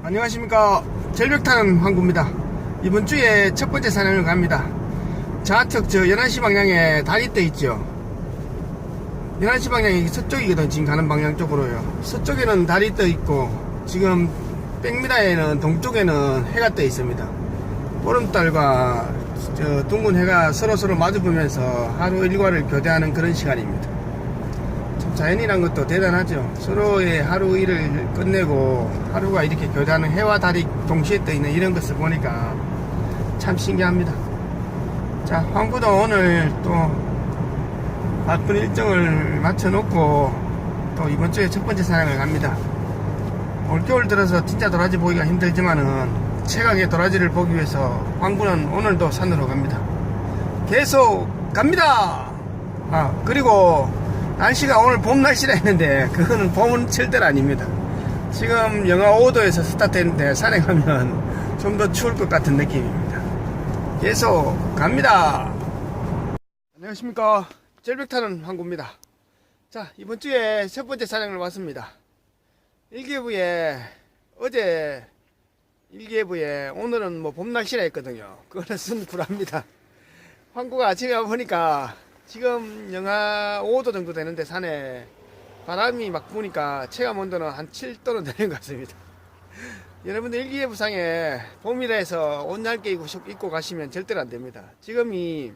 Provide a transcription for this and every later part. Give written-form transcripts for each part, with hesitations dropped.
안녕하십니까. 절벽타는 황구입니다. 이번 주에 첫 번째 산행을 갑니다. 좌측 저 11시 방향에 다리 떠 있죠. 11시 방향이 서쪽이거든. 지금 가는 방향 쪽으로요. 서쪽에는 다리 떠 있고 지금 백미라에는 동쪽에는 해가 떠 있습니다. 보름달과 저 둥근 해가 서로 마주보면서 하루 일과를 교대하는 그런 시간입니다. 참 자연이란 것도 대단하죠. 서로의 하루 일을 끝내고 하루가 이렇게 교대하는 해와 달이 동시에 떠 있는 이런 것을 보니까 참 신기합니다. 자, 황구도 오늘 또 바쁜 일정을 마쳐놓고 또 이번 주에 첫 번째 산행을 갑니다. 올겨울 들어서 진짜 도라지 보기가 힘들지만은 최강의 도라지를 보기 위해서 황구는 오늘도 산으로 갑니다. 계속 갑니다. 그리고 날씨가 오늘 봄 날씨라 했는데 그거는 봄은 절대로 아닙니다. 지금 영하 5도에서 스타트했는데 산에 가면 좀 더 추울 것 같은 느낌입니다. 계속 갑니다. 안녕하십니까. 절벽타는 황구입니다. 자, 이번 주에 첫 번째 산행을 왔습니다. 일기예보에 어제 일기예보에 오늘은 뭐 봄 날씨라 했거든요. 그거는 순구랍니다. 황구가 아침에 와보니까 지금 영하 5도 정도 되는데 산에 바람이 막 부니까 체감 온도는 한 7도는 되는 것 같습니다. 여러분들 일기예보상에 봄이라 해서 옷 얇게 입고 가시면 절대로 안 됩니다. 지금이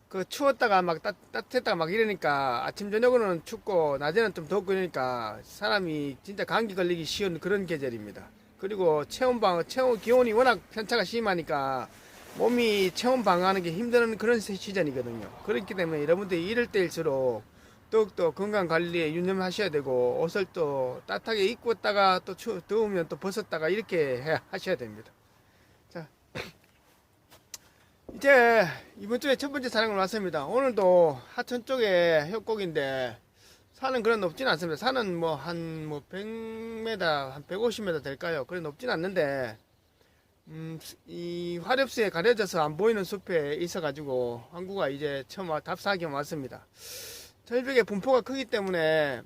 그 추웠다가 막 따뜻했다가 막 이러니까 아침 저녁은 춥고 낮에는 좀 덥고 이러니까 사람이 진짜 감기 걸리기 쉬운 그런 계절입니다. 그리고 체온 기온이 워낙 편차가 심하니까 몸이 체온 방어하는 게 힘든 그런 시즌이거든요. 그렇기 때문에 여러분들이 이럴 때일수록 더욱더 건강 관리에 유념하셔야 되고 옷을 또 따뜻하게 입고 있다가 또 더우면 또 벗었다가 이렇게 하셔야 됩니다. 자, 이제 이번 주에 첫 번째 산행을 왔습니다. 오늘도 하천 쪽에 협곡인데 산은 그런 높진 않습니다. 산은 한 100m, 한 150m 될까요? 그래 높진 않는데 이 화렵수에 가려져서 안 보이는 숲에 있어가지고 황구가 이제 처음 답사하기 왔습니다. 절벽의 분포가 크기 때문에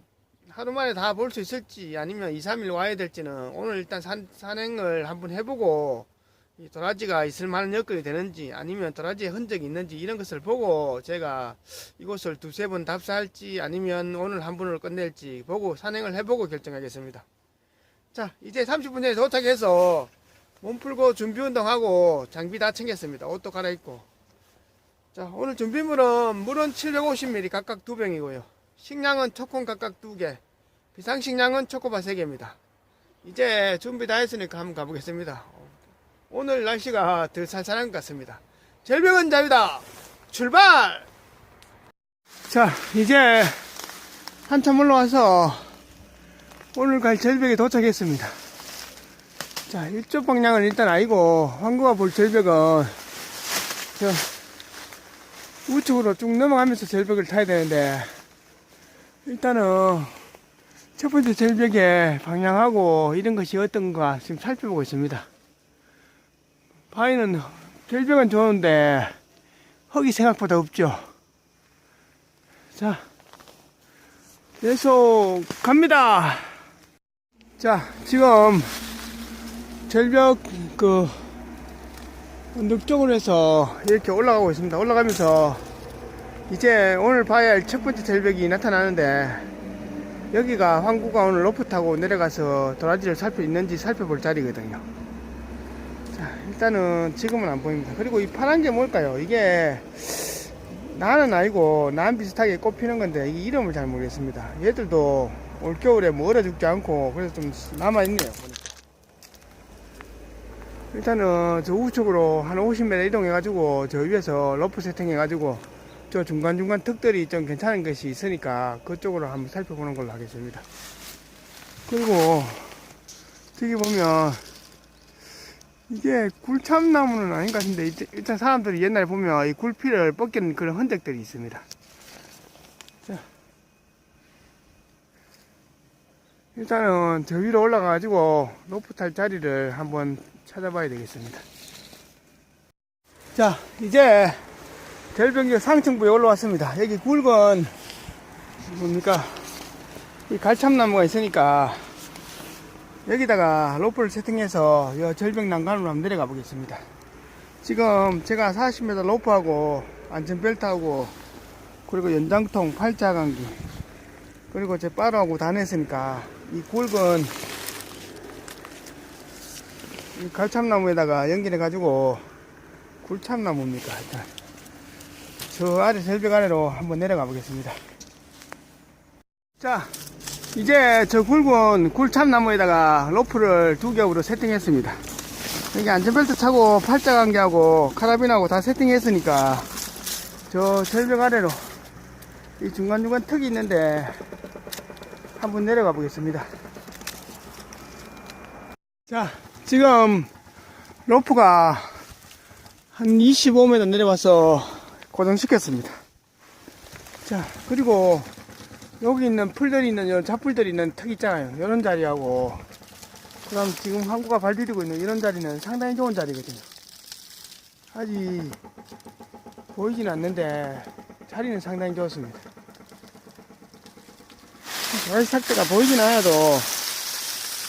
하루 만에 다 볼 수 있을지 아니면 2, 3일 와야 될지는 오늘 일단 산행을 한번 해보고 이 도라지가 있을 만한 여건이 되는지 아니면 도라지의 흔적이 있는지 이런 것을 보고 제가 이곳을 두세 번 답사할지 아니면 오늘 한 번으로 끝낼지 보고 산행을 해보고 결정하겠습니다. 자, 이제 30분 전에 도착해서 몸 풀고 준비 운동하고 장비 다 챙겼습니다. 옷도 갈아입고. 자, 오늘 준비물은 물은 750ml 각각 2병이고요. 식량은 초콘 각각 2개. 비상식량은 초코바 3개입니다. 이제 준비 다 했으니까 한번 가보겠습니다. 오늘 날씨가 더 쌀쌀한 것 같습니다. 절벽은 자유다. 출발! 자, 이제 한참 올라와서 오늘 갈 절벽에 도착했습니다. 자, 이쪽 방향은 일단 아니고 황구가 볼 절벽은 저 우측으로 쭉 넘어가면서 절벽을 타야 되는데 일단은 첫 번째 절벽의 방향하고 이런 것이 어떤가 지금 살펴보고 있습니다. 바위는 절벽은 좋은데 흙이 생각보다 없죠. 자, 계속 갑니다. 자, 지금 절벽 언덕 쪽으로 해서 이렇게 올라가고 있습니다. 올라가면서 이제 오늘 봐야 할 첫 번째 절벽이 나타나는데 여기가 황구가 오늘 로프 타고 내려가서 도라지를 있는지 살펴볼 자리거든요. 자, 일단은 지금은 안 보입니다. 그리고 이 파란 게 뭘까요? 이게 나는 아니고 난 비슷하게 꽃피는 건데 이 이름을 잘 모르겠습니다. 얘들도 올겨울에 얼어 죽지 않고 그래서 좀 남아있네요. 보니까. 일단은 저 우측으로 한 50m 이동해가지고 저 위에서 로프 세팅해가지고 저 중간중간 턱들이 좀 괜찮은 것이 있으니까 그쪽으로 한번 살펴보는 걸로 하겠습니다. 그리고 저기 보면 이게 굴참나무는 아닌 것 같은데 일단 사람들이 옛날에 보면 이 굴피를 벗기는 그런 흔적들이 있습니다. 자, 일단은 저 위로 올라가가지고 로프 탈 자리를 한번 찾아봐야 되겠습니다. 자, 이제 절벽 상층부에 올라왔습니다. 여기 굵은 뭡니까 이 갈참나무가 있으니까 여기다가 로프를 세팅해서 이 절벽 난간으로 한번 내려가 보겠습니다. 지금 제가 40m 로프하고 안전벨트하고 그리고 연장통 팔자강기 그리고 제 빠루하고 다 냈으니까 이 굵은 이 갈참나무에다가 연결해 가지고 굴참나무입니까? 일단 저 아래 절벽 아래로 한번 내려가 보겠습니다. 자, 이제 저 굵은 굴참나무에다가 로프를 2겹으로 세팅했습니다. 여기 안전벨트 차고 팔자관계하고 카라빈하고 다 세팅했으니까 저 절벽 아래로 이 중간중간 턱이 있는데 한번 내려가 보겠습니다. 자, 지금 로프가 한 25m 내려와서 고정시켰습니다. 자, 그리고 여기 있는 풀들이 있는 이런 잡풀들이 있는 턱 있잖아요. 이런 자리하고 그다음 지금 항구가 발 디디고 있는 이런 자리는 상당히 좋은 자리거든요. 아직 보이진 않는데 자리는 상당히 좋습니다. 와이스 삭대가 보이진 않아도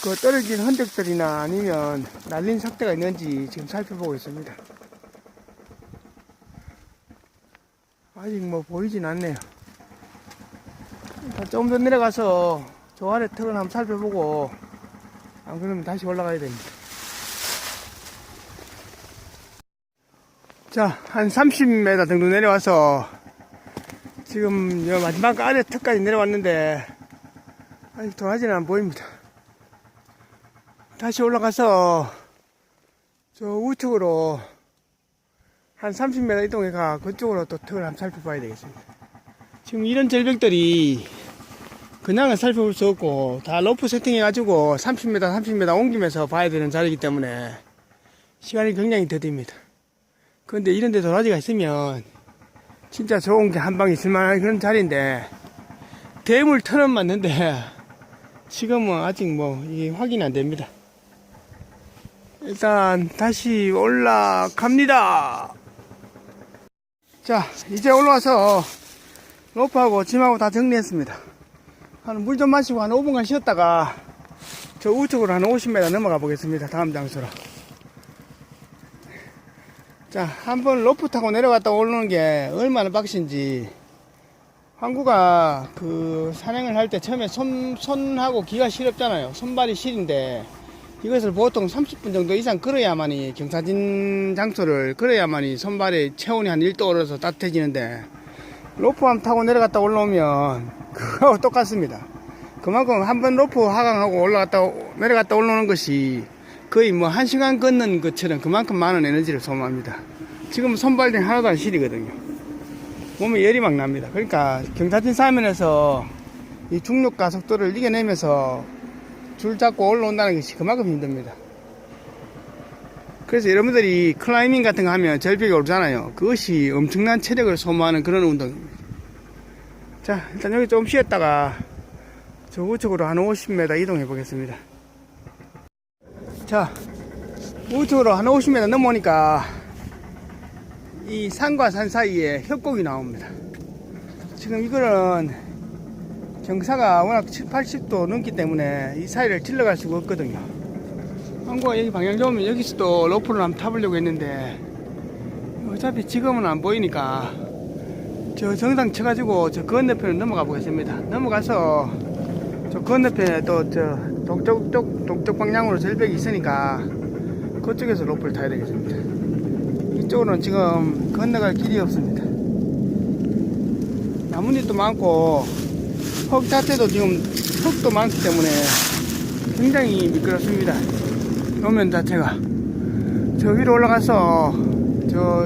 그 떨어진 흔적들이나 아니면 날린 삭대가 있는지 지금 살펴보고 있습니다. 아직 뭐 보이진 않네요. 좀 더 내려가서 저 아래 턱을 한번 살펴보고 안 그러면 다시 올라가야 됩니다. 자, 한 30m 정도 내려와서 지금 요 마지막 아래 턱까지 내려왔는데 아직 도라지는 안 보입니다. 다시 올라가서 저 우측으로 한 30m 이동해가 그쪽으로 또 턱을 한번 살펴봐야 되겠습니다. 지금 이런 절벽들이 그냥은 살펴볼 수 없고 다 로프 세팅해가지고 30m 옮기면서 봐야 되는 자리이기 때문에 시간이 굉장히 더딥니다. 그런데 이런데 도라지가 있으면 진짜 좋은 게 한 방에 있을만한 그런 자리인데 대물 턴은 맞는데 지금은 아직 뭐 이게 확인이 안 됩니다. 일단 다시 올라갑니다. 자, 이제 올라와서 로프하고 짐하고 다 정리했습니다. 한 물 좀 마시고 한 5분간 쉬었다가 저 우측으로 한 50m 넘어가 보겠습니다. 다음 장소로. 자, 한번 로프 타고 내려갔다 오르는 게 얼마나 빡신지. 항구가 그 산행을 할 때 처음에 손하고 기가 시렵잖아요. 손발이 시린데 이것을 보통 30분 정도 이상 걸어야만이 경사진 장소를 걸어야만이 손발의 체온이 한 1도 오르서 따뜻해지는데 로프함 타고 내려갔다 올라오면 그거하고 똑같습니다. 그만큼 한번 로프 하강하고 내려갔다 올라오는 것이 거의 뭐 1시간 걷는 것처럼 그만큼 많은 에너지를 소모합니다. 지금 손발이 하나도 안 시리거든요. 몸에 열이 막 납니다. 그러니까 경사진 사면에서 이 중력 가속도를 이겨내면서 줄 잡고 올라온다는 것이 그만큼 힘듭니다. 그래서 여러분들이 클라이밍 같은 거 하면 절벽에 오르잖아요. 그것이 엄청난 체력을 소모하는 그런 운동입니다. 자, 일단 여기 좀 쉬었다가 저 우측으로 한 50m 이동해 보겠습니다. 자, 우측으로 한 50m 넘어오니까 이 산과 산 사이에 협곡이 나옵니다. 지금 이거는 경사가 워낙 7, 80도 넘기 때문에 이 사이를 질러갈 수가 없거든요. 항구가 여기 방향 좋으면 여기서도 로프를 한번 타보려고 했는데 어차피 지금은 안 보이니까 저 정상 쳐가지고 저 건너편으로 넘어가 보겠습니다. 넘어가서 저 건너편에 또 저 동쪽 방향으로 절벽이 있으니까 그쪽에서 로프를 타야 되겠습니다. 이쪽으로는 지금 건너갈 길이 없습니다. 나뭇잎도 많고 흙 자체도 지금 흙도 많기 때문에 굉장히 미끄럽습니다.路面 자체가. 저 위로 올라가서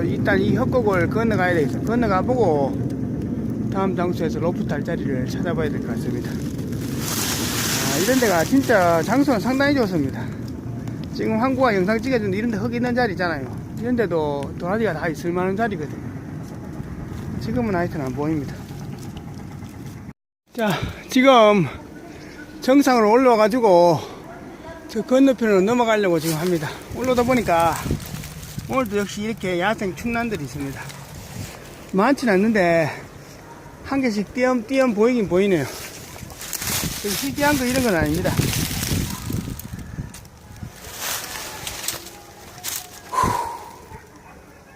일단 이 협곡을 건너가야 되겠어요. 건너가 보고 다음 장소에서 로프 탈 자리를 찾아봐야 될 것 같습니다. 이런 데가 진짜 장소는 상당히 좋습니다. 지금 항구가 영상 찍어주는데 이런 데 흙 있는 자리 있잖아요. 이런 데도 도라지가 다 있을 만한 자리거든요. 지금은 하여튼 안 보입니다. 자, 지금 정상으로 올라와가지고 저 건너편으로 넘어가려고 지금 합니다. 올라오다 보니까 오늘도 역시 이렇게 야생 충란들이 있습니다. 많지는 않는데 한 개씩 띄엄띄엄 보이긴 보이네요. 희귀한 거 이런 건 아닙니다.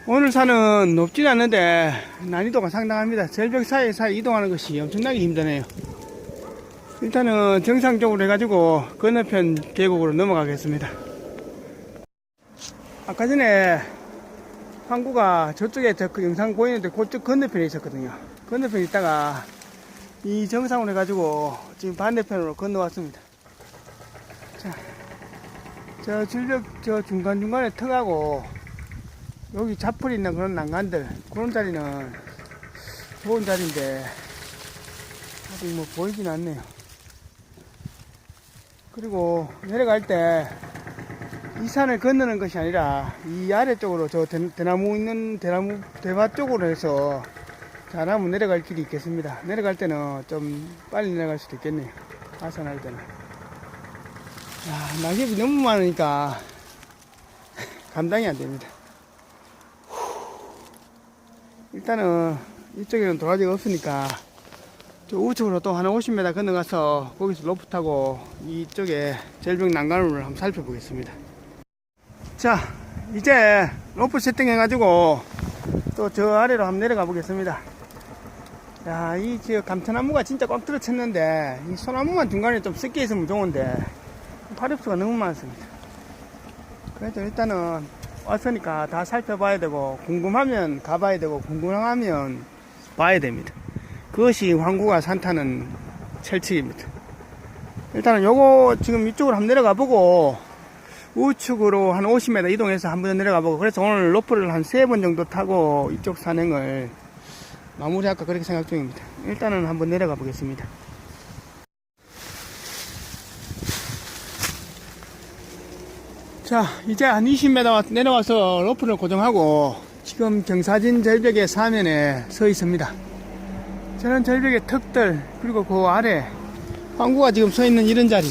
오늘 산은 높진 않는데 난이도가 상당합니다. 절벽 사이사이 이동하는 것이 엄청나게 힘드네요. 일단은 정상적으로 해가지고 건너편 계곡으로 넘어가겠습니다. 아까 전에 항구가 저쪽에 그 영상 보이는데 그쪽 건너편에 있었거든요. 건너편에 있다가 이 정상으로 해가지고 지금 반대편으로 건너왔습니다. 자, 저 절벽 저 중간중간에 턱하고 여기 자풀이 있는 그런 난간들, 그런 자리는 좋은 자리인데 아직 뭐 보이진 않네요. 그리고 내려갈 때 이 산을 건너는 것이 아니라 이 아래쪽으로 저 대나무 있는 대밭 쪽으로 해서 잘하면 내려갈 길이 있겠습니다. 내려갈 때는 좀 빨리 내려갈 수도 있겠네요. 하산할 때는. 야, 낙엽이 너무 많으니까 감당이 안 됩니다. 일단은 이쪽에는 도라지가 없으니까 저 우측으로 또 한 50m 건너가서 거기서 로프 타고 이쪽에 절벽 난간을 한번 살펴보겠습니다. 자, 이제 로프 세팅해 가지고 또 저 아래로 한번 내려가 보겠습니다. 야, 이 저 감탄나무가 진짜 꽉 들어쳤는데 이 소나무만 중간에 좀 섞여 있으면 좋은데 파엽수가 너무 많습니다. 그래서 일단은 왔으니까 다 살펴봐야 되고, 궁금하면 가봐야 되고, 궁금하면 봐야 됩니다. 그것이 황구가 산타는 철칙입니다. 일단은 요거 지금 이쪽으로 한번 내려가 보고 우측으로 한 50m 이동해서 한번 내려가 보고, 그래서 오늘 로프를 한 3번 정도 타고 이쪽 산행을 마무리할까 그렇게 생각 중입니다. 일단은 한번 내려가 보겠습니다. 자, 이제 한 20m 내려와서 로프를 고정하고 지금 경사진 절벽의 사면에 서 있습니다. 저는 절벽의 턱들, 그리고 그 아래 황구가 지금 서 있는 이런 자리도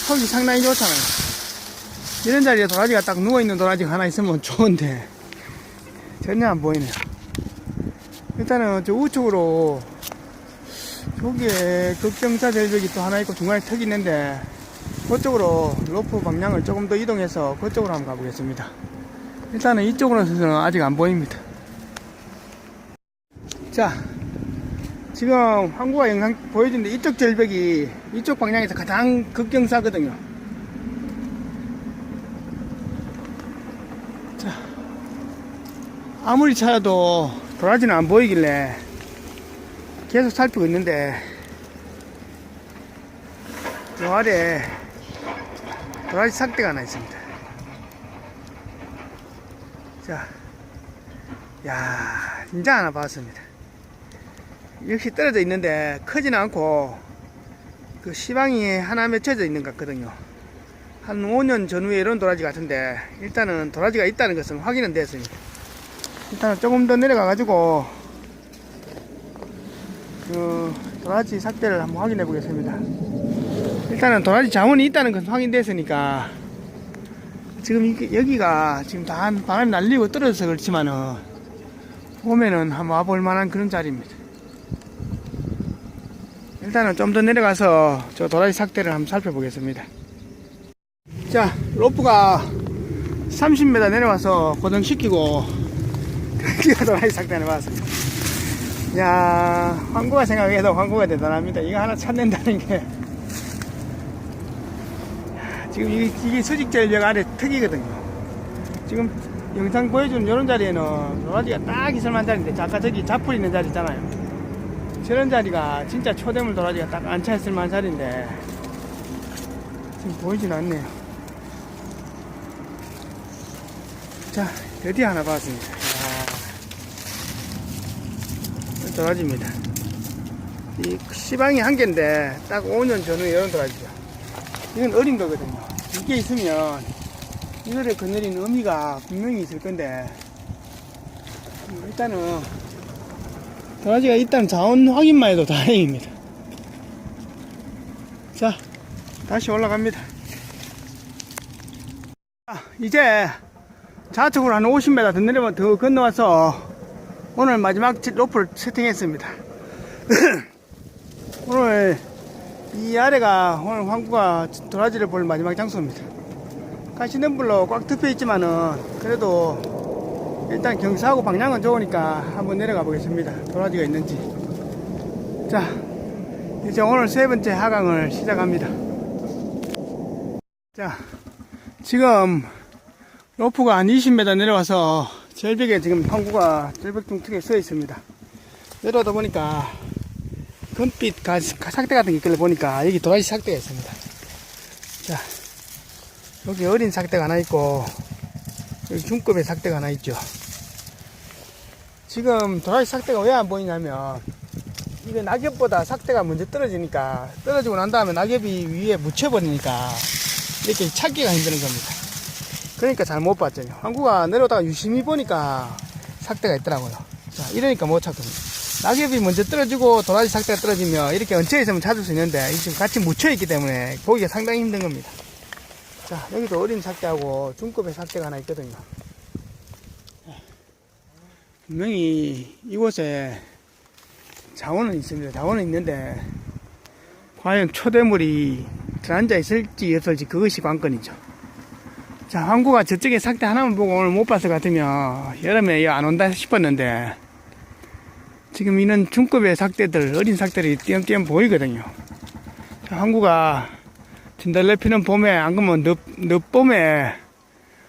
턱이 상당히 좋잖아요. 이런 자리에 도라지가 딱 누워있는 도라지가 하나 있으면 좋은데 전혀 안 보이네요. 일단은 저 우측으로 저기에 극경사 절벽이 또 하나 있고 중간에 턱이 있는데 그쪽으로 로프 방향을 조금 더 이동해서 그쪽으로 한번 가보겠습니다. 일단은 이쪽으로는 아직 안 보입니다. 자, 지금 항구가 영상 보여주는데 이쪽 절벽이 이쪽 방향에서 가장 극경사거든요. 자, 아무리 찾아도 도라지는 안 보이길래 계속 살피고 있는데 저 아래 도라지 삭대가 하나 있습니다. 자, 야, 진짜 하나 봤습니다. 역시 떨어져 있는데 크지는 않고 그 시방이 하나 맺혀져 있는 것 같거든요. 한 5년 전후에 이런 도라지 같은데 일단은 도라지가 있다는 것은 확인은 됐습니다. 일단은 조금 더 내려가 가지고 그 도라지 삭대를 한번 확인해 보겠습니다. 일단은 도라지 자원이 있다는 것은 확인됐으니까 지금 여기가 지금 다 바람이 날리고 떨어져서 그렇지만은 봄에는 한번 와볼 만한 그런 자리입니다. 일단은 좀 더 내려가서 저 도라지 삭대를 한번 살펴보겠습니다. 자, 로프가 30m 내려와서 고정시키고 드디어 도라지 삭대를 해봤습니다. 야, 황구가 생각해도 황구가 대단합니다. 이거 하나 찾는다는 게 지금 이게 수직절벽 아래 턱이거든요. 지금 영상 보여주는 이런 자리에는 도라지가 딱 있을만한 자리인데, 아까 저기 자풀 있는 자리 있잖아요. 저런 자리가 진짜 초대물 도라지가 딱 앉혀있을 만한 자리인데 지금 보이진 않네요. 자, 드디어 하나 봤습니다. 도라지입니다. 이 시방이 한 개인데 딱 5년 전후에 이런 도라지죠. 이건 어린 거거든요. 이게 있으면 이거를 거느리는 의미가 분명히 있을 건데 일단은 도라지가 있다는 자원 확인만 해도 다행입니다. 자, 다시 올라갑니다. 자, 이제 좌측으로 한 50m 더 내려면 더 건너와서 오늘 마지막 로프를 세팅했습니다. 오늘 이 아래가 오늘 황구가 도라지를 볼 마지막 장소입니다. 가시덤불로 꽉 덮여 있지만은 그래도 일단 경사하고 방향은 좋으니까 한번 내려가 보겠습니다. 도라지가 있는지. 자, 이제 오늘 세 번째 하강을 시작합니다. 자, 지금 로프가 한 20m 내려와서 절벽에 지금 항구가 절벽 중턱에 서 있습니다. 내려오다 보니까 금빛 삭대 같은 게 있길래 보니까 여기 도라지 삭대가 있습니다. 자, 여기 어린 삭대가 하나 있고 여기 중급의 삭대가 하나 있죠. 지금 도라지 삭대가 왜 안 보이냐면 이게 낙엽보다 삭대가 먼저 떨어지니까, 떨어지고 난 다음에 낙엽이 위에 묻혀버리니까 이렇게 찾기가 힘드는 겁니다. 그러니까 잘 못 봤죠. 항구가 내려오다가 유심히 보니까 삭대가 있더라고요. 자, 이러니까 못 찾거든요. 낙엽이 먼저 떨어지고 도라지 삭대가 떨어지면 이렇게 얹혀 있으면 찾을 수 있는데 지금 같이 묻혀 있기 때문에 보기가 상당히 힘든 겁니다. 자, 여기도 어린 삭대하고 중급의 삭대가 하나 있거든요. 분명히 이곳에 자원은 있습니다. 자원은 있는데 과연 초대물이 들어앉아 있을지 없을지 그것이 관건이죠. 자, 항구가 저쪽에 삭대 하나만 보고 오늘 못 봤을 것 같으면 여름에 안 온다 싶었는데 지금 이런 중급의 삭대들, 어린 삭대들이 띄엄띄엄 보이거든요. 자, 항구가 진달래 피는 봄에, 안 그러면 늦봄에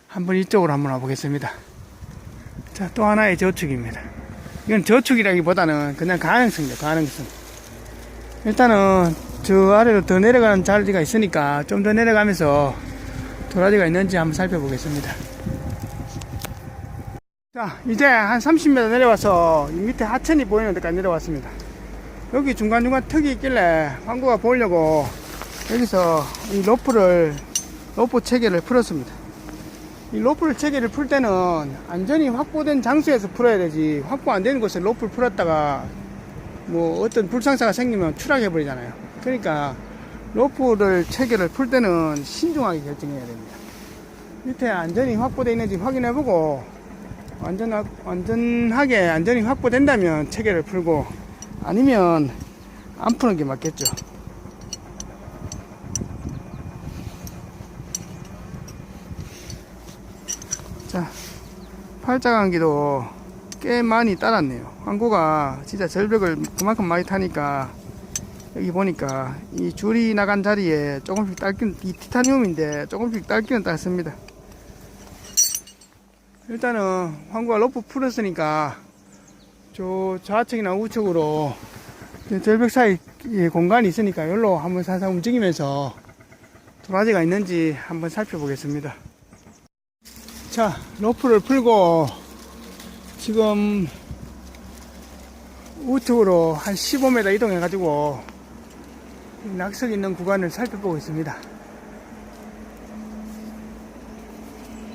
한번 이쪽으로 한번 와보겠습니다. 자, 또 하나의 저축입니다. 이건 저축이라기보다는 그냥 가능성이죠, 가능성. 일단은 저 아래로 더 내려가는 자리가 있으니까 좀 더 내려가면서 도라지가 있는지 한번 살펴보겠습니다. 자, 이제 한 30m 내려와서 이 밑에 하천이 보이는 데까지 내려왔습니다. 여기 중간중간 턱이 있길래 항구가 보려고 여기서 이 로프 체계를 풀었습니다. 이 로프 체계를 풀 때는 안전이 확보된 장소에서 풀어야 되지, 확보 안 되는 곳에 로프를 풀었다가 뭐 어떤 불상사가 생기면 추락해 버리잖아요. 그러니까 로프를 체계를 풀 때는 신중하게 결정해야 됩니다. 밑에 안전이 확보되어 있는지 확인해보고 완전하게 안전이 확보된다면 체계를 풀고, 아니면 안 푸는 게 맞겠죠. 자, 팔자강기도 꽤 많이 따랐네요. 항구가 진짜 절벽을 그만큼 많이 타니까 여기 보니까 이 줄이 나간 자리에 조금씩 딸기는, 이 티타늄인데 조금씩 딸기는 딸습니다. 일단은 항구가 로프 풀었으니까 저 좌측이나 우측으로 절벽 사이 공간이 있으니까 여기로 한번 살살 움직이면서 도라지가 있는지 한번 살펴보겠습니다. 자, 로프를 풀고 지금 우측으로 한 15m 이동해 가지고 낙석 있는 구간을 살펴보고 있습니다.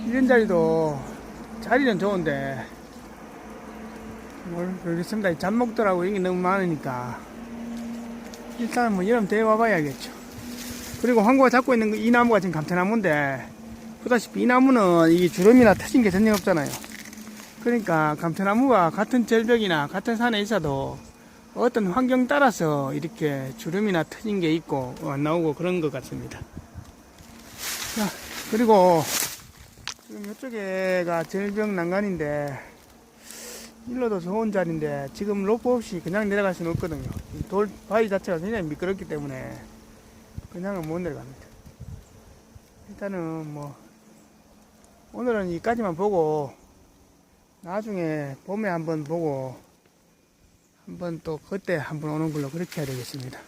이런 자리는 좋은데 모르겠습니다. 잡목들하고 이게 너무 많으니까 일단 뭐 여름 대회 와봐야겠죠. 그리고 항구가 잡고 있는 이 나무가 지금 감태나무인데 보다시피 이 나무는 이 주름이나 터진 게 전혀 없잖아요. 그러니까 감태나무가 같은 절벽이나 같은 산에 있어도 어떤 환경 따라서 이렇게 주름이나 터진 게 있고 안 나오고 그런 것 같습니다. 자, 그리고 지금 이쪽에가 절벽 난간인데 일로도 좋은 자리인데 지금 로프 없이 그냥 내려갈 수는 없거든요. 돌 바위 자체가 굉장히 미끄럽기 때문에 그냥은 못 내려갑니다. 일단은 뭐 오늘은 여기까지만 보고 나중에 봄에 한번 보고 한번 또 그때 한번 오는 걸로 그렇게 해야 되겠습니다.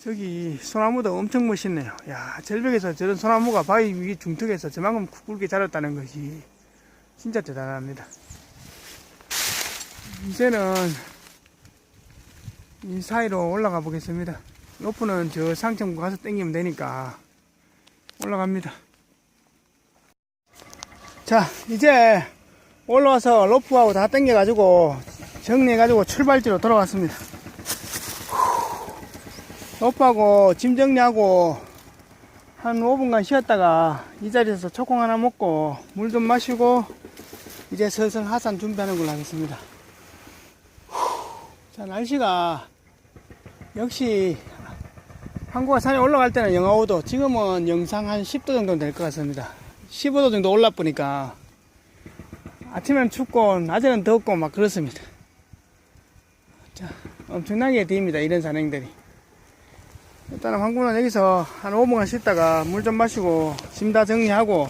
저기 소나무도 엄청 멋있네요. 야, 절벽에서 저런 소나무가 바위 위 중턱에서 저만큼 굵게 자랐다는 것이 진짜 대단합니다. 이제는 이 사이로 올라가 보겠습니다. 로프는 저 상층부 가서 당기면 되니까 올라갑니다. 자, 이제 올라와서 로프하고 다 당겨가지고 정리해가지고 출발지로 돌아왔습니다. 로프하고 짐 정리하고 한 5분간 쉬었다가 이 자리에서 초콩 하나 먹고 물 좀 마시고 이제 슬슬 하산 준비하는 걸로 하겠습니다. 자, 날씨가 역시 항구가 산에 올라갈 때는 영하 5도, 지금은 영상 한 10도 정도 될 것 같습니다. 15도 정도 올라보니까 아침에는 춥고 낮에는 덥고 막 그렇습니다. 자, 엄청나게 뒤입니다. 이런 산행들이. 일단은 항구는 여기서 한 5분간 쉬다가 물 좀 마시고 짐 다 정리하고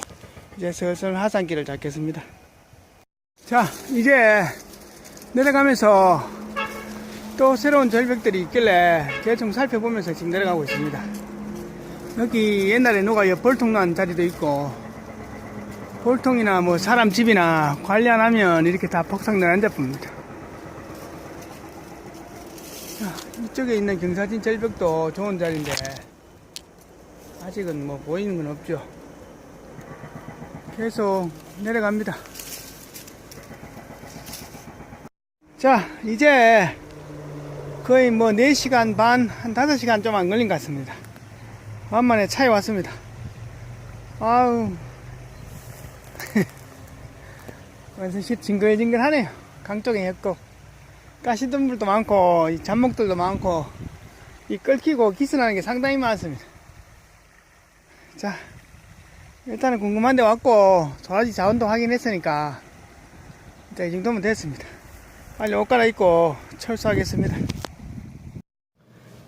이제 슬슬 하산길을 잡겠습니다. 자, 이제 내려가면서 또 새로운 절벽들이 있길래 대충 살펴보면서 지금 내려가고 있습니다. 여기 옛날에 누가 벌통 난 자리도 있고, 벌통이나 뭐 사람 집이나 관리 안 하면 이렇게 다 폭삭 내려앉아봅니다. 이쪽에 있는 경사진 절벽도 좋은 자리인데 아직은 뭐 보이는 건 없죠. 계속 내려갑니다. 자, 이제 거의 뭐 4시간 반, 한 5시간 좀 안 걸린 것 같습니다. 만만에 차에 왔습니다. 아우 완전 징글징글하네요. 강 쪽에 협곡. 가시덤불도 많고, 이 잡목들도 많고, 이 끓기고 기스나는 게 상당히 많습니다. 자, 일단은 궁금한 데 왔고, 도라지 자원도 확인했으니까, 이제 이 정도면 됐습니다. 빨리 옷 갈아입고 철수하겠습니다.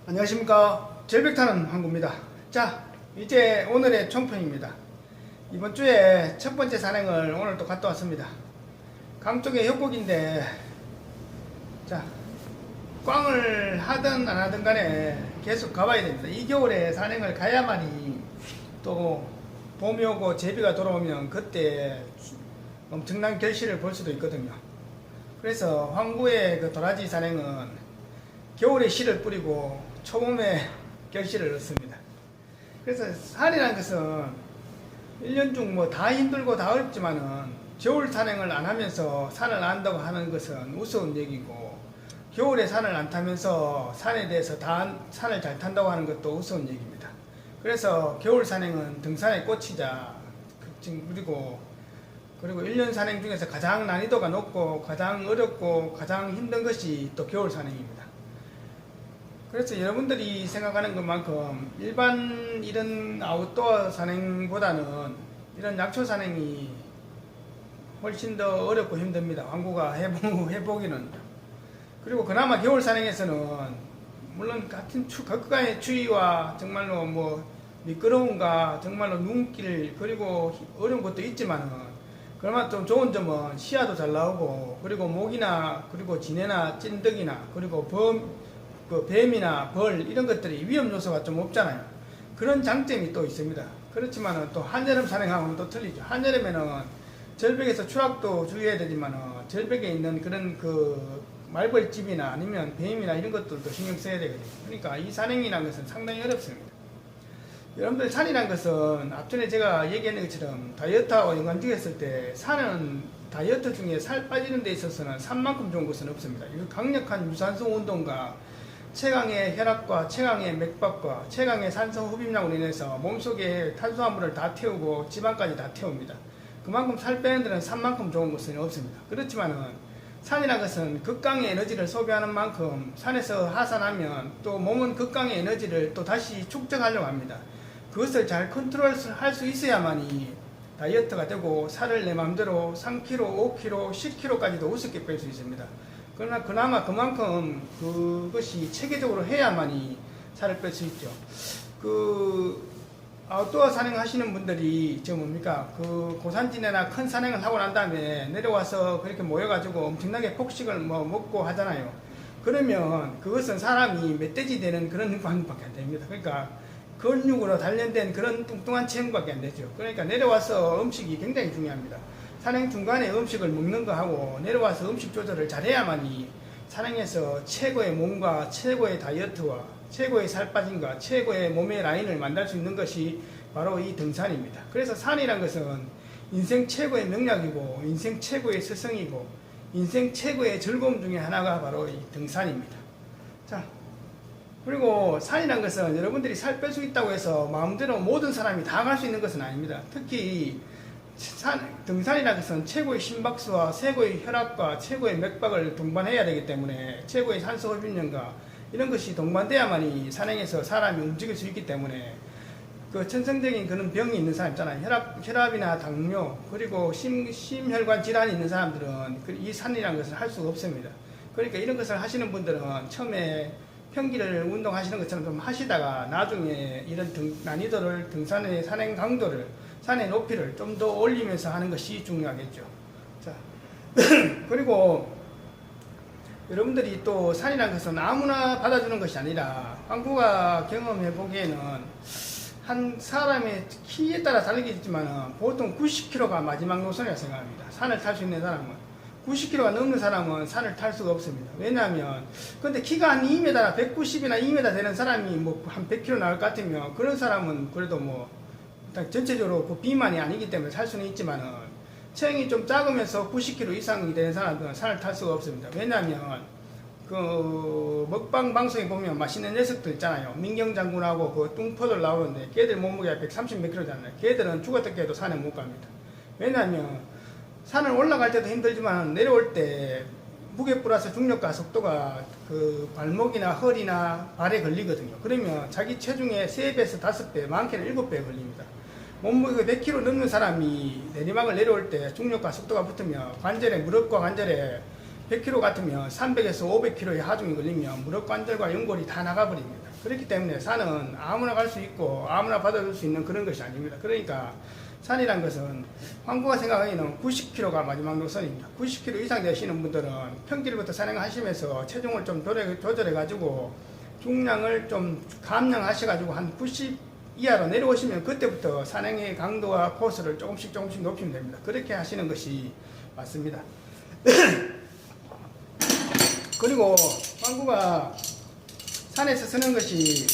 안녕하십니까. 절벽 타는 항구입니다. 자, 이제 오늘의 총평입니다. 이번 주에 첫 번째 산행을 오늘 또 갔다 왔습니다. 강 쪽에 협곡인데, 자, 꽝을 하든 안 하든 간에 계속 가봐야 됩니다. 이 겨울에 산행을 가야만이 또 봄이 오고 제비가 돌아오면 그때 엄청난 결실을 볼 수도 있거든요. 그래서 항구의 그 도라지 산행은 겨울에 씨를 뿌리고 초봄에 결실을 얻습니다. 그래서 산이라는 것은 1년 중 뭐 다 힘들고 다 어렵지만은 겨울 산행을 안 하면서 산을 안 한다고 하는 것은 우스운 얘기고, 겨울에 산을 안 타면서 산에 대해서 산을 잘 탄다고 하는 것도 우스운 얘기입니다. 그래서 겨울 산행은 등산의 꽃이자, 그리고 1년 산행 중에서 가장 난이도가 높고 가장 어렵고 가장 힘든 것이 또 겨울 산행입니다. 그래서 여러분들이 생각하는 것만큼 일반 이런 아웃도어 산행보다는 이런 약초 산행이 훨씬 더 어렵고 힘듭니다. 항구가 해보기는. 그리고 그나마 겨울 산행에서는 물론 같은 극강의 추위와 정말로 뭐 미끄러움과 정말로 눈길 그리고 어려운 것도 있지만은, 그나마 좀 좋은 점은 시야도 잘 나오고, 그리고 모기나 그리고 지네나 찐득이나 그리고 뱀이나 벌 이런 것들이 위험 요소가 좀 없잖아요. 그런 장점이 또 있습니다. 그렇지만은 또 한여름 산행하고는 또 틀리죠. 한여름에는 절벽에서 추락도 주의해야 되지만은 절벽에 있는 그런 말벌집이나 아니면 뱀이나 이런 것들도 신경 써야 되거든요. 그러니까 이 산행이라는 것은 상당히 어렵습니다. 여러분들 산이라는 것은 앞전에 제가 얘기한 것처럼 다이어트하고 연관지었을 때 산은 다이어트 중에 살 빠지는 데 있어서는 산만큼 좋은 것은 없습니다. 강력한 유산소 운동과 최강의 혈압과 최강의 맥박과 최강의 산소 흡입량으로 인해서 몸속에 탄수화물을 다 태우고 지방까지 다 태웁니다. 그만큼 살 빼는 데는 산만큼 좋은 것은 없습니다. 그렇지만은 산이라는 것은 극강의 에너지를 소비하는 만큼 산에서 하산하면 또 몸은 극강의 에너지를 또 다시 축적하려고 합니다. 그것을 잘 컨트롤할 수 있어야만이 다이어트가 되고 살을 내 마음대로 3kg, 5kg, 10kg까지도 우습게 뺄 수 있습니다. 그러나 그나마 그만큼 그것이 체계적으로 해야만이 살을 뺄 수 있죠. 아웃도어 산행 하시는 분들이 고산지대나 큰 산행을 하고 난 다음에 내려와서 그렇게 모여가지고 엄청나게 폭식을 먹고 하잖아요. 그러면 그것은 사람이 멧돼지 되는 그런 방법밖에 안 됩니다. 그러니까 근육으로 단련된 그런 뚱뚱한 체형밖에 안 되죠. 그러니까 내려와서 음식이 굉장히 중요합니다. 산행 중간에 음식을 먹는 거 하고 내려와서 음식 조절을 잘해야만이 산행에서 최고의 몸과 최고의 다이어트와 최고의 살 빠짐과 최고의 몸의 라인을 만들 수 있는 것이 바로 이 등산입니다. 그래서 산이란 것은 인생 최고의 명약이고 인생 최고의 스승이고 인생 최고의 즐거움 중에 하나가 바로 이 등산입니다. 자, 그리고 산이란 것은 여러분들이 살 뺄 수 있다고 해서 마음대로 모든 사람이 다 갈 수 있는 것은 아닙니다. 특히 등산이라는 것은 최고의 심박수와 최고의 혈압과 최고의 맥박을 동반해야 되기 때문에 최고의 산소 흡입량과 이런 것이 동반돼야만이 산행에서 사람이 움직일 수 있기 때문에 그 천성적인 그런 병이 있는 사람 있잖아요. 혈압이나 당뇨 그리고 심혈관 질환이 있는 사람들은 이 산이라는 것을 할 수가 없습니다. 그러니까 이런 것을 하시는 분들은 처음에 평기를 운동하시는 것처럼 좀 하시다가 나중에 이런 난이도를 등산의 산행 강도를 산의 높이를 좀 더 올리면서 하는 것이 중요하겠죠. 자, 그리고 여러분들이 또 산이라는 것은 아무나 받아주는 것이 아니라 황구가 경험해 보기에는 한 사람의 키에 따라 다르겠지만 보통 90km가 마지막 노선이라고 생각합니다. 산을 탈 수 있는 사람은 90km가 넘는 사람은 산을 탈 수가 없습니다. 왜냐하면 근데 키가 한 2m나 190이나 2m 되는 사람이 뭐 한 100km 나올 것 같으면 그런 사람은 그래도 뭐 전체적으로 그 비만이 아니기 때문에 살 수는 있지만은 체형이 좀 작으면서 90kg 이상이 되는 사람들은 산을 탈 수가 없습니다. 왜냐하면 그 먹방 방송에 보면 맛있는 녀석들 있잖아요. 민경 장군하고 그 뚱포들 나오는데 걔들 몸무게가 130 몇 킬로잖아요. 걔들은 죽었다 깨도 산에 못 갑니다. 왜냐하면 산을 올라갈 때도 힘들지만 내려올 때 무게 플러스 중력과 속도가 그 발목이나 허리나 발에 걸리거든요. 그러면 자기 체중의 3배에서 5배, 많게는 7배 걸립니다. 몸무게가 100kg 넘는 사람이 내리막을 내려올 때 중력과 속도가 붙으면 관절에 무릎과 관절에 100kg 같으면 300에서 500kg의 하중이 걸리면 무릎 관절과 연골이 다 나가버립니다. 그렇기 때문에 산은 아무나 갈 수 있고 아무나 받아줄 수 있는 그런 것이 아닙니다. 그러니까 산이란 것은 황구가 생각하기에는 90kg가 마지막 노선입니다. 90kg 이상 되시는 분들은 평길부터 산행하시면서 체중을 좀 조절해 가지고 중량을 좀 감량하셔 가지고 한 90 이하로 내려오시면 그때부터 산행의 강도와 코스를 조금씩 높이면 됩니다. 그렇게 하시는 것이 맞습니다. 그리고 황구가 산에서 쓰는 것이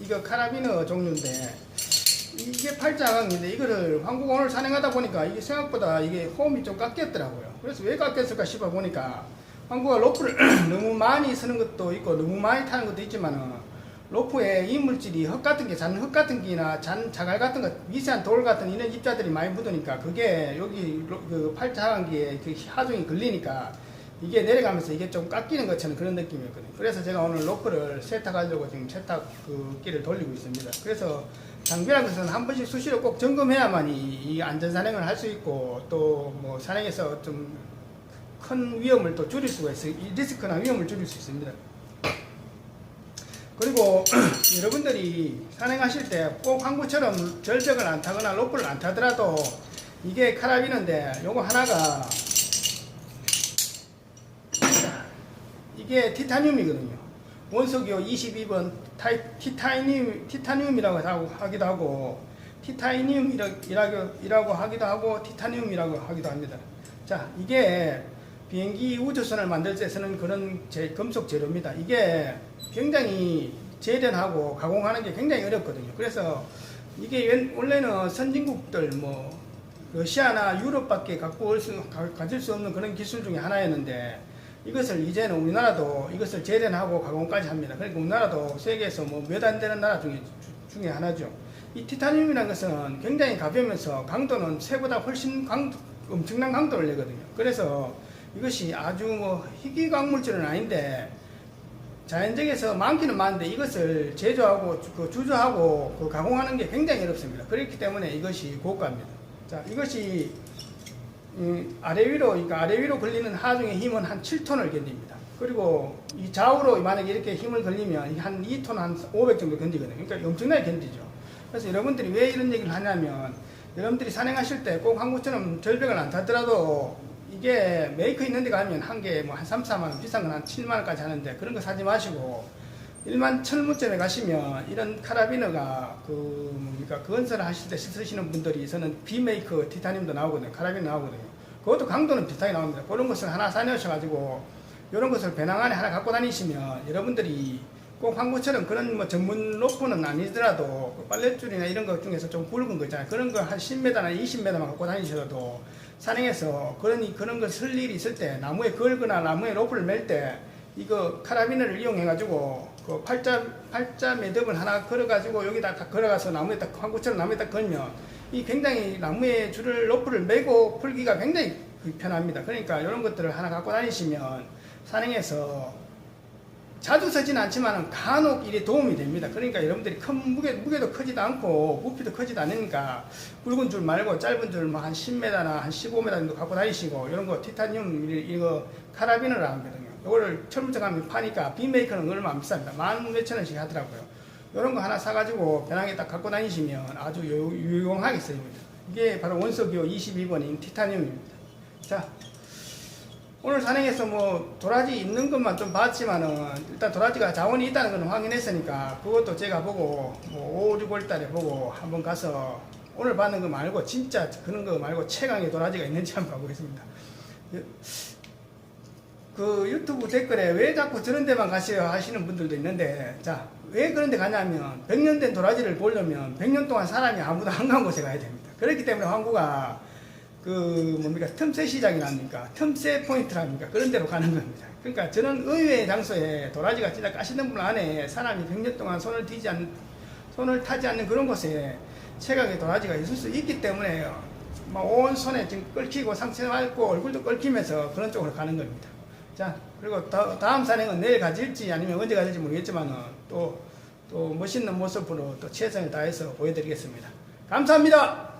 이거 카라비너 종류인데 이게 팔자강인데 이거를 황구가 오늘 산행하다 보니까 이게 생각보다 이게 홈이 좀 깎였더라고요. 그래서 왜 깎였을까 싶어 보니까 황구가 로프를 너무 많이 쓰는 것도 있고 너무 많이 타는 것도 있지만은 로프에 이물질이 흙 같은 게 흙 같은 게나 자갈 같은 거 미세한 돌 같은 이런 입자들이 많이 묻으니까 그게 여기 그 팔자강기에 그 하중이 걸리니까 이게 내려가면서 이게 좀 깎이는 것처럼 그런 느낌이었거든요. 그래서 제가 오늘 로프를 세탁하려고 지금 세탁 그 끼를 돌리고 있습니다. 그래서 장비라는 것은 한 번씩 수시로 꼭 점검해야만이 이 안전산행을 할 수 있고 또 뭐 산행에서 좀 큰 위험을 또 줄일 수가 있어요. 이 리스크나 위험을 줄일 수 있습니다. 그리고 여러분들이 산행하실 때 꼭 황구처럼 절벽을 안 타거나 로프를 안 타더라도 이게 카라비너인데 요거 하나가 이게 티타늄이거든요. 원석이요 22번 티타늄이라고 하기도 하고 티타늄이라고 하기도 하고 티타늄이라고 하기도 합니다. 자, 이게 비행기 우주선을 만들 때 쓰는 그런 금속 재료입니다. 이게 굉장히 재련하고 가공하는 게 굉장히 어렵거든요. 그래서 이게 원래는 선진국들 뭐 러시아나 유럽밖에 가질 수 없는 그런 기술 중에 하나였는데 이것을 이제는 우리나라도 이것을 재련하고 가공까지 합니다. 그러니까 우리나라도 세계에서 뭐 몇 안 되는 나라 중에 하나죠. 이 티타늄이라는 것은 굉장히 가벼우면서 강도는 쇠보다 훨씬 엄청난 강도를 내거든요. 그래서 이것이 아주 뭐 희귀광물질은 아닌데 자연적에서 많기는 많은데 이것을 제조하고 주조하고 가공하는 게 굉장히 어렵습니다. 그렇기 때문에 이것이 고가입니다. 자, 이것이 아래 위로 걸리는 하중의 힘은 한 7톤을 견딥니다. 그리고 이 좌우로 만약에 이렇게 힘을 걸리면 한 2톤 한 500 정도 견디거든요. 그러니까 엄청나게 견디죠. 그래서 여러분들이 왜 이런 얘기를 하냐면 여러분들이 산행하실 때 꼭 한국처럼 절벽을 안 타더라도 이게 메이커 있는 데 가면 한 개 뭐 한 3, 4만원, 비싼 건 한 7만원까지 하는데 그런 거 사지 마시고 일반 철물점에 가시면 이런 카라비너가 그 건설을 하실 때 쓰시는 분들이 저는 비메이커 티타늄도 나오거든요. 카라비너 나오거든요. 그것도 강도는 비슷하게 나옵니다. 그런 것을 하나 사놓으셔가지고 이런 것을 배낭 안에 하나 갖고 다니시면 여러분들이 꼭 한국처럼 그런 뭐 전문 로프는 아니더라도 그 빨랫줄이나 이런 것 중에서 좀 굵은 거 있잖아요. 그런 거 한 10m나 20m만 갖고 다니셔도 산행에서 그런 걸 쓸 일이 있을 때 나무에 걸거나 나무에 로프를 맬 때 이거 카라비너를 이용해가지고 그 팔자 매듭을 하나 걸어가지고 여기다 딱 걸어가서 나무에 딱 한국처럼 나무에 딱 걸면 이 굉장히 나무에 로프를 매고 풀기가 굉장히 편합니다. 그러니까 이런 것들을 하나 갖고 다니시면 산행에서 자주 쓰지는 않지만 간혹 일에 도움이 됩니다. 그러니까 여러분들이 큰 무게도 크지도 않고 부피도 크지도 않으니까 굵은 줄 말고 짧은 줄 한 10m나 한 15m 정도 갖고 다니시고, 이런 거 티타늄 이거 카라빈을 하거든요. 이거를 철물점 가면 파니까 빈메이커는 얼마 안 비쌉니다. 10,000원씩 하더라고요. 이런 거 하나 사가지고 편하게 딱 갖고 다니시면 아주 유용하게 쓰입니다. 이게 바로 원석이호 22번인 티타늄입니다. 자, 오늘 산행에서 뭐 도라지 있는 것만 좀 봤지만은 일단 도라지가 자원이 있다는 건 확인했으니까 그것도 제가 보고 뭐 5, 6월 달에 보고 한번 가서 오늘 봤는 거 말고 진짜 그런 거 말고 최강의 도라지가 있는지 한번 봐보겠습니다. 그 유튜브 댓글에 왜 자꾸 저런 데만 가세요 하시는 분들도 있는데, 자, 왜 그런 데 가냐면 100년 된 도라지를 보려면 100년 동안 사람이 아무도 안 간 곳에 가야 됩니다. 그렇기 때문에 황구가 그 뭡니까 틈새 시장이랍니까, 틈새 포인트랍니까, 그런 데로 가는 겁니다. 그러니까 저는 의외의 장소에 도라지가 진짜 까시는 분 안에 사람이 100년 동안 손을 타지 않는 그런 곳에 최강의 도라지가 있을 수 있기 때문에 막 온 손에 지금 끓이고 상체 맑고 얼굴도 끓이면서 그런 쪽으로 가는 겁니다. 자, 그리고 다음 산행은 내일 가질지 아니면 언제 가질지 모르겠지만 또 멋있는 모습으로 또 최선을 다해서 보여드리겠습니다. 감사합니다.